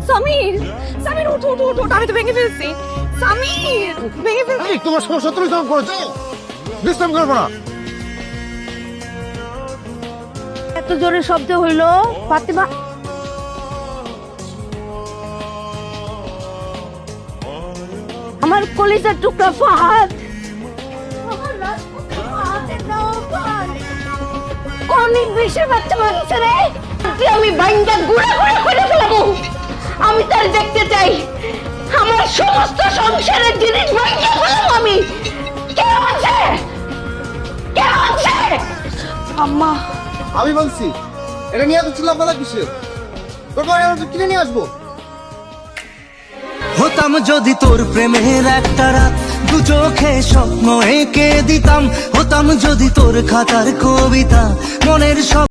সামির, সামির ওঠো ওঠো ওঠো, আমি তো ভেঙে ফেলছি। সামির ভেঙে ফেলছি। এই তোমার সমস্যা তুমি তখন করেছো, বিশ্রাম করবো না। এত জোরে শব্দ হইলো ফাতেমা। আমার কলিজার টুকরা ফাহাদ, আমার রাজপুত্র ফাহাদের নৌকার অনেক বেশি বাচ্চা মানুষের রে, আমি বাইন্দা গুড়া গুড়া করে ফেলাবো। আমি তার দেখতে চাই, আমার সমস্ত সংসারের জিনিস বাইন্দা ফেলাবো আমি। কে আছে, কে আছে? আম্মা, আমি বলছি এটা নিয়ে এত ছিল আপনারা কিসে? তোর কিনে নিয়ে আসবো। হতাম যদি তোর প্রেমের একটা রাত, দু চোখে স্বপ্ন এঁকে দিতাম। হতাম যদি তোর খাতার কবিতা, মনের সব